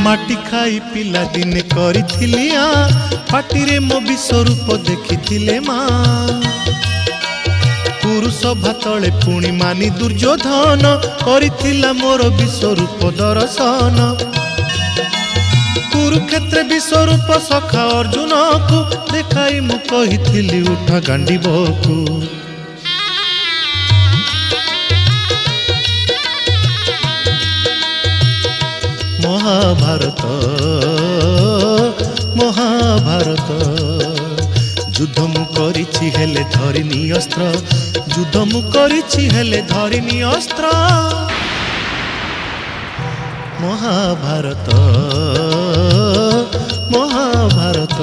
माटी खाई पिला दिने करिथिली पाटिरे मो विश्वरूप देखिथिले माँ पुरुष भातले पुणी मानी दुर्योधन करिथिला मोर विश्वरूप दर्शन कुरुक्षेत्र विश्वरूप सखा अर्जुन को देखाई मु कहिथिली उठ गांडीबकु महाभारत महाभारत युद्ध मु करिछि हेले धरिनी अस्त्र युद्ध मु करिछि हेले धरिनी अस्त्र महाभारत महाभारत।